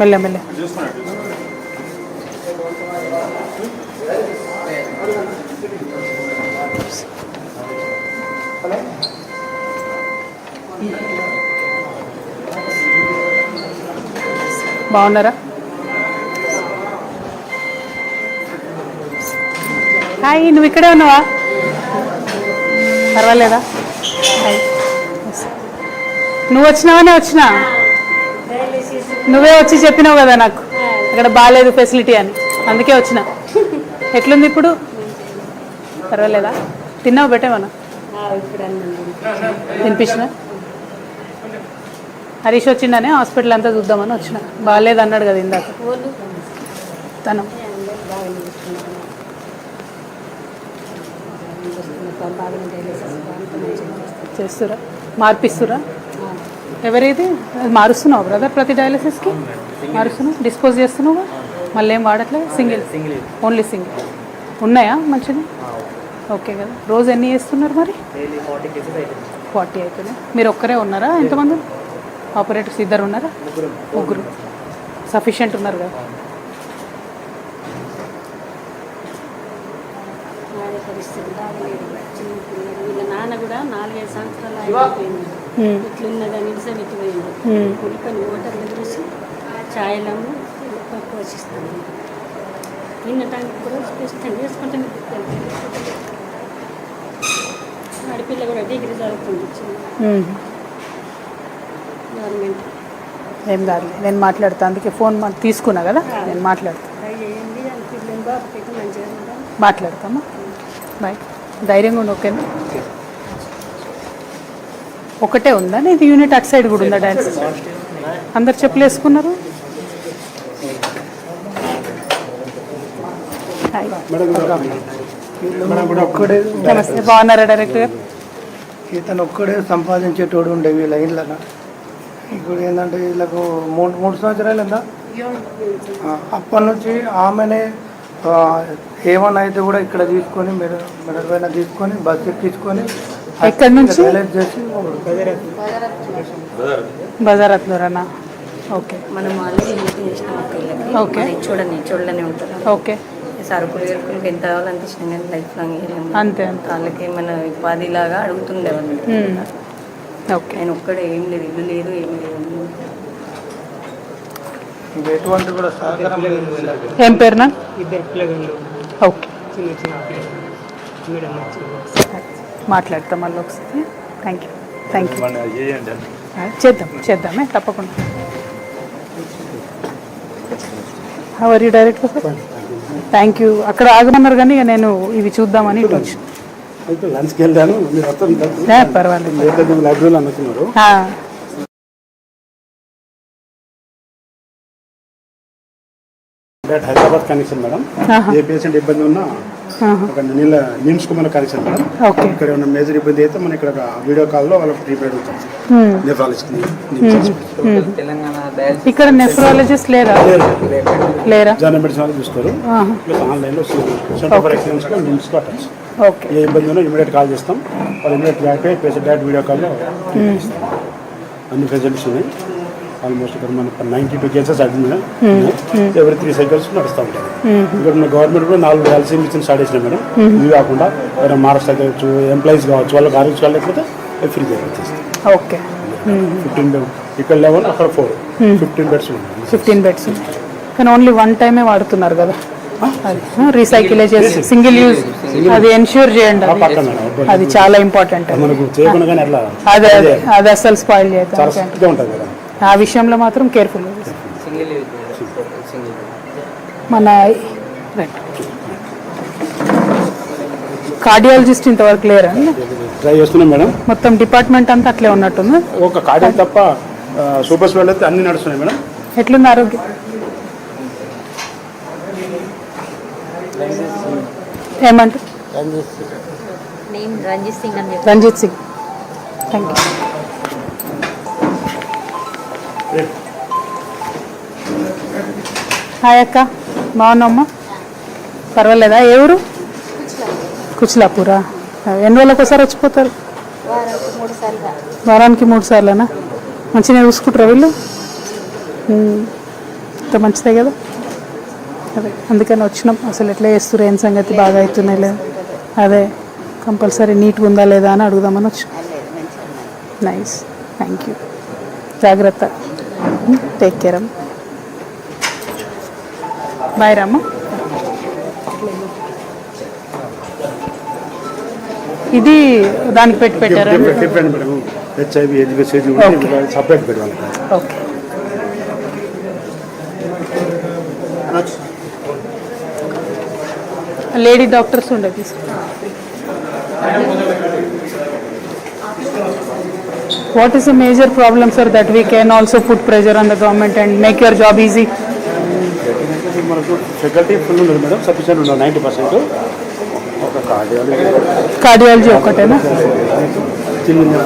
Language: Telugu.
మెల్ల మెల్ల. బాగున్నారా? హాయ్, నువ్వు ఇక్కడే ఉన్నావా? పర్వాలేదా? హాయ్, నువ్వు వచ్చినావనే వచ్చినా. నువ్వే వచ్చి చెప్పినావు కదా నాకు ఇక్కడ బాగాలేదు ఫెసిలిటీ అని, అందుకే వచ్చిన. ఎట్లుంది ఇప్పుడు? పర్వాలేదా? తిన్నావు? పెట్టేమన్నా తినిపించిన? హరీష్ వచ్చిందనే హాస్పిటల్ అంతా చూద్దామని వచ్చిన. బాగాలేదు అన్నాడు కదా ఇందాక తను. చేస్తురా? మార్పిస్తురా? ఎవరైతే మారుస్తున్నావు బ్రదర్? ప్రతి డయాలసిస్కి మారుస్తున్నావు? డిస్పోజ్ చేస్తున్నావు? మళ్ళీ ఏం వాడట్లేదు? సింగిల్ ఓన్లీ సింగిల్ ఉన్నాయా? మంచిది, ఓకే కదా. రోజు ఎన్ని చేస్తున్నారు మరి? 40 అయిపోయినాయి. మీరు ఒక్కరే ఉన్నారా? ఎంతమంది ఆపరేటర్స్? ఇద్దరు ఉన్నారా? ముగ్గురు సఫిషియెంట్ ఉన్నారు కదా. నాన్న కూడా 4-5 సంవత్సరాలు అయిపోయింది. ఇట్లున్నదని ఇడిసబెట్టిపోయింది. ఉల్లిపని ఓటర్లు చూసి ఛాయలము పోషిస్తాను. తినటానికి కూడా ఇష్టం చేసుకుంటాను. ఆడపిల్ల కూడా డిగ్రీ చదువుతుంది గవర్నమెంట్. ఏం కాదు, నేను మాట్లాడతాను. అందుకే ఫోన్ తీసుకున్నా కదా, నేను మాట్లాడతాను. మాట్లాడతామా? బాయ్. ధైర్యంగా ఉండి. ఓకేనా? ఒకటే ఉందా ఇది యూనిట్? అటు సైడ్ కూడా ఉందా డాన్స్? అందరు చెప్పులు వేసుకున్నారు. నమస్తే, బాగున్నారా డైరెక్టర్ గారు? ఇతను ఒక్కడే సంపాదించేటోడు ఉండే వీళ్ళ ఇళ్ళలో. ఇప్పుడు ఏంటంటే వీళ్ళకు మూడు సంవత్సరాలు ఉందా, అప్పటి నుంచి ఆమెనే ఏమన్నా అయితే కూడా ఇక్కడ తీసుకొని మెడల్ పైన తీసుకొని బస్సు ఎక్కించుకొని ఎక్కడి నుంచి చేసి బజారత్నూరనా? ఓకే, మనం ఆల్రెడీ హెల్ప్ చేసినాం. ఓకే, చూడనే ఉంటారు. ఓకే, సరుకులు ఎరుకులకి ఎంత కావాలంటే ఇష్టం, కానీ లైఫ్ లాంగ్ అంతే అంతే. వాళ్ళకి ఏమైనా ఉపాధిలాగా అడుగుతుండే వాళ్ళు. ఓకే, నేను ఒక్కడే ఏం లేదు, ఇల్లు లేదు, ఏం లేదు. ఎటువంటి కూడా సహకారం లేదు. ఏం పేరునా? 2 పిల్లలు. ఓకే, మాట్లాడతాం మళ్ళీ ఒకసారి. Thank you. చేద్దామే తప్పకుండా. How are you director sir? Thank you. అక్కడ ఆగమన్నారు కానీ ఇక నేను ఇవి చూద్దామని ఇటు వచ్చి. లంచ్కి వెళ్ళాను. పర్వాలేదు. లైబ్రరీలో అనుకున్నారు. Hyderabad connection madam. ఏ పేషెంట్ ఇబ్బంది ఉన్నా ఒక నిమ్స్ కు మన కనెక్షన్ మేడం. ఇక్కడ ఉన్న మేజర్ ఇబ్బంది అయితే మన ఇక్కడ వీడియో కాల్ లో వాళ్ళకి ప్రిపేర్ అవుతుంది. ఇక్కడ నెఫ్రాలజిస్ట్ లేరా? జనరల్ మెడిసిన్ వాళ్ళు చూస్తారు. ఆన్లైన్ లో సెంటర్ ఫర్ ఎక్సలెన్స్ లో నిమ్స్ కు అటాచ్. ఏ ఇబ్బంది ఉన్నా ఇమీడియట్ కాల్ చేస్తాం. వాళ్ళు immediate back patient direct video call లో అన్ని ఫెసిలిటీస్ ఉన్నాయి. ఆల్మోస్ట్ ఇక్కడ మనకు 92 కేసెస్ అడ్మిట్ ఎవరి 3 సైకిల్స్ నడుస్తూ ఉంటాయి. ఇక్కడ ఉన్న గవర్నమెంట్ కూడా 4 డయాలసిస్ మిషన్ స్టార్ట్ చేసినాయి మేడం. ఇవి కాకుండా ఎవరైనా మహారాష్ట్ర కావచ్చు, ఎంప్లాయీస్ కావచ్చు, వాళ్ళకి ఆరోగ్యం లేకపోతే ఫ్రీ వచ్చేస్తాయి. ఓకే, 15 బెడ్ ఇక్కడ 11, అక్కడ 4, 15 బెడ్స్ ఉన్నాయి. 15 బెడ్స్ కానీ ఓన్లీ 1 టైమే వాడుతున్నారు కదా. రీసైకిల్ చేసి సింగిల్ యూజ్ అది ఎన్ష్యూర్ చేయండి. అది చాలా ఇంపార్టెంట్. అదే అది అసలు స్పాయిల్ చేద్దాం. ఆ విషయంలో మాత్రం కేర్ఫుల్. మన కార్డియాలజిస్ట్ ఇంతవరకు లేరా? ట్రై చేస్తున్నాం మేడం. మొత్తం డిపార్ట్మెంట్ అంతా అట్లే ఉన్నట్టుంది. ఒక కార్డియా తప్ప సూపర్ స్పెషాలిటీ అయితే అన్ని నడుస్తున్నాయి మేడం. ఎట్లుంది ఆరోగ్యం? ఏమంటారు? Ranjit Singh. Thank you. Hi అక్క, బాగున్నామ్మా? పర్వాలేదా? ఏ ఊరు? కుచ్లాపూరా. ఎన్ని రోజులకు ఒకసారి వచ్చిపోతారు? వారానికి 3 సార్లేనా? మంచిగా చూసుకుంటారా వీళ్ళు? చేస్తే మంచిదే కదా. అదే అందుకని వచ్చినాం. అసలు ఎట్లా చేస్తారు, ఏం సంగతి, బాగా అవుతున్నాయి లేదా, అదే కంపల్సరీ నీట్గా ఉందా లేదా అని అడుగుదామని వచ్చి. Nice, thank you. జాగ్రత్త, టేక్ కేర్ అమ్మ. బాయ్ రామ్మ. ఇది దానికి పెట్టారా? Different madam, HIV education separate పెట్టాలి. ఓకే. లేడీ డాక్టర్స్ ఉండే తీసుకో. What is the major problem, sir, that we can also put pressure on the government and make your job easy? మనకు ఫెకల్టీ ఫుల్ ఉంది మేడం, సఫిషియెంట్ ఉన్నారు 90%. ఒక కార్డియాలజీ ఒకటేనా? చిన్న